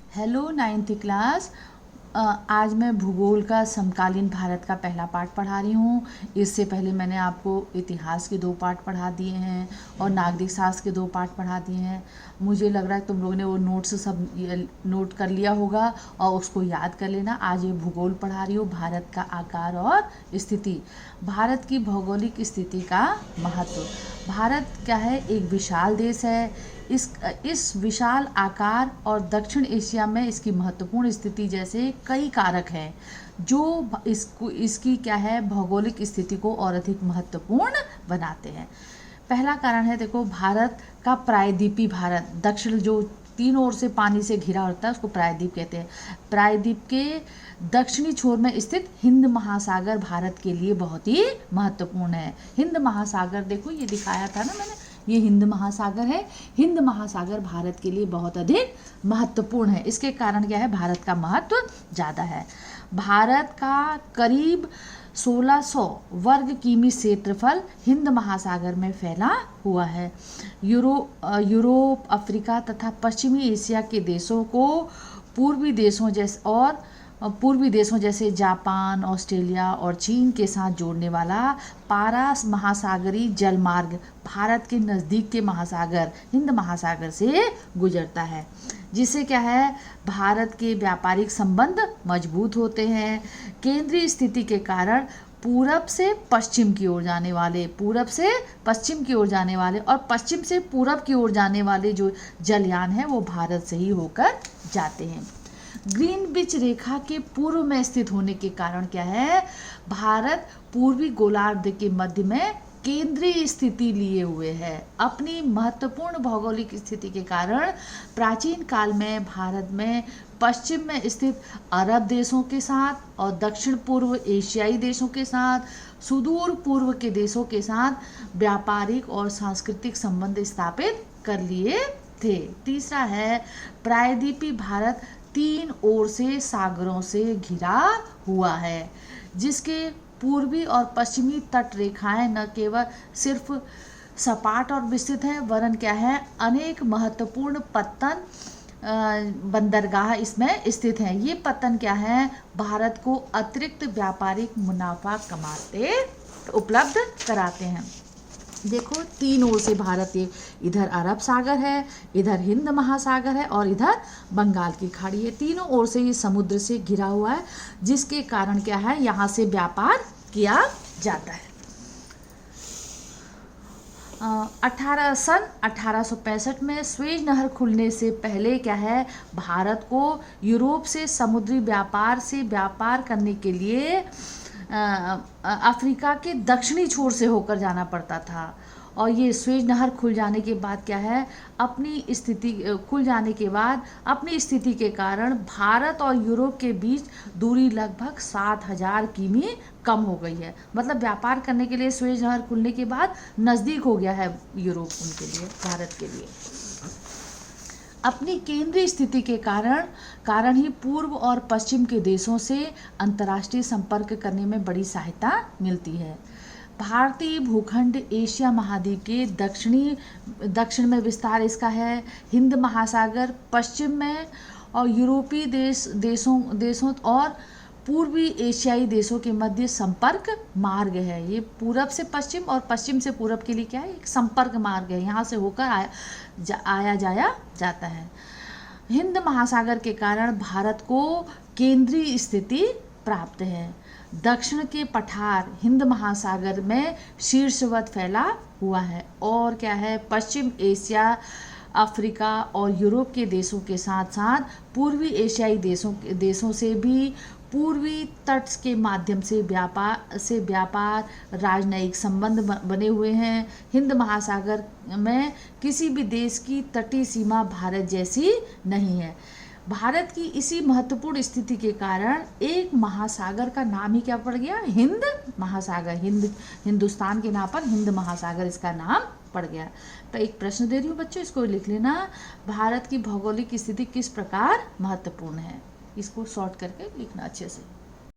Hello ninth class. आज मैं भूगोल का समकालीन भारत का पहला पाठ पढ़ा रही हूँ। इससे पहले मैंने आपको इतिहास के 2 पाठ पढ़ा दिए हैं और नागरिक शास्त्र के 2 पाठ पढ़ा दिए हैं। मुझे लग रहा है तुम लोगों ने वो नोट्स सब नोट कर लिया होगा और उसको याद कर लेना। आज ये भूगोल पढ़ा रही हूँ, भारत का आकार और स्थिति, भारत की भौगोलिक स्थिति का महत्व। भारत क्या है, एक विशाल देश है। इस विशाल आकार और दक्षिण एशिया में इसकी महत्वपूर्ण स्थिति जैसे कई कारक हैं जो इसकी क्या है, भौगोलिक स्थिति को और अधिक महत्वपूर्ण बनाते हैं। पहला कारण है, देखो, भारत का प्रायद्वीपी भारत, दक्षिण जो तीनों ओर से पानी से घिरा होता है उसको प्रायद्वीप कहते हैं। प्रायद्वीप के दक्षिणी छोर में स्थित हिंद महासागर भारत के लिए बहुत ही महत्वपूर्ण है। हिंद महासागर, देखो ये दिखाया था ना मैंने, ये हिंद महासागर है। हिंद महासागर भारत के लिए बहुत अधिक महत्वपूर्ण है। इसके कारण क्या है, भारत का महत्व ज़्यादा है। भारत का करीब 1600 वर्ग किमी क्षेत्रफल हिंद महासागर में फैला हुआ है। यूरोप, अफ्रीका तथा पश्चिमी एशिया के देशों को पूर्वी देशों जैसे जापान, ऑस्ट्रेलिया और चीन के साथ जोड़ने वाला पारास महासागरीय जलमार्ग भारत के नज़दीक के महासागर हिंद महासागर से गुजरता है, जिससे क्या है, भारत के व्यापारिक संबंध मजबूत होते हैं। केंद्रीय स्थिति के कारण पूरब से पश्चिम की ओर जाने वाले और पश्चिम से पूरब की ओर जाने वाले जो जलयान हैं वो भारत से ही होकर जाते हैं। ग्रीनविच रेखा के पूर्व में स्थित होने के कारण क्या है, भारत पूर्वी गोलार्ध के मध्य में केंद्रीय स्थिति लिए हुए है। अपनी महत्वपूर्ण भौगोलिक स्थिति के कारण प्राचीन काल में भारत में पश्चिम में स्थित अरब देशों के साथ और दक्षिण पूर्व एशियाई देशों के साथ, सुदूर पूर्व के देशों के साथ व्यापारिक और सांस्कृतिक संबंध स्थापित कर लिए थे। तीसरा है, प्रायद्वीपी भारत 3 ओर से सागरों से घिरा हुआ है, जिसके पूर्वी और पश्चिमी तट रेखाएं न केवल सिर्फ सपाट और विस्तृत हैं, वरन क्या है, अनेक महत्वपूर्ण पत्तन बंदरगाह इसमें स्थित हैं। ये पत्तन क्या है, भारत को अतिरिक्त व्यापारिक मुनाफा उपलब्ध कराते हैं। देखो, 3 ओर से भारत, इधर अरब सागर है, इधर हिंद महासागर है और इधर बंगाल की खाड़ी है। तीनों ओर से ये समुद्र से घिरा हुआ है, जिसके कारण क्या है, यहाँ से व्यापार किया जाता है। 1865 में स्वेज नहर खुलने से पहले क्या है, भारत को यूरोप से समुद्री व्यापार करने के लिए अफ्रीका के दक्षिणी छोर से होकर जाना पड़ता था। और ये स्वेज नहर खुल जाने के बाद क्या है, अपनी स्थिति के कारण भारत और यूरोप के बीच दूरी लगभग 7000 किमी कम हो गई है। मतलब व्यापार करने के लिए स्वेज नहर खुलने के बाद नज़दीक हो गया है यूरोप उनके लिए, भारत के लिए। अपनी केंद्रीय स्थिति के कारण ही पूर्व और पश्चिम के देशों से अंतर्राष्ट्रीय संपर्क करने में बड़ी सहायता मिलती है। भारतीय भूखंड एशिया महाद्वीप के दक्षिण में विस्तार इसका है। हिंद महासागर पश्चिम में और यूरोपीय देशों और पूर्वी एशियाई देशों के मध्य संपर्क मार्ग है। ये पूरब से पश्चिम और पश्चिम से पूरब के लिए क्या है, एक संपर्क मार्ग है, यहाँ से होकर आया जाया जाता है। हिंद महासागर के कारण भारत को केंद्रीय स्थिति प्राप्त है। दक्षिण के पठार हिंद महासागर में शीर्षवत फैला हुआ है और क्या है, पश्चिम एशिया, अफ्रीका और यूरोप के देशों के साथ साथ पूर्वी एशियाई देशों से भी पूर्वी तट के माध्यम से व्यापार राजनयिक संबंध बने हुए हैं। हिंद महासागर में किसी भी देश की तटीय सीमा भारत जैसी नहीं है। भारत की इसी महत्वपूर्ण स्थिति के कारण एक महासागर का नाम ही क्या पड़ गया, हिंद महासागर। हिंदुस्तान के नाम पर हिंद महासागर इसका नाम पड़ गया। तो एक प्रश्न दे रही हूँ बच्चों, इसको लिख लेना। भारत की भौगोलिक स्थिति किस प्रकार महत्वपूर्ण है, इसको शॉर्ट करके लिखना अच्छे से।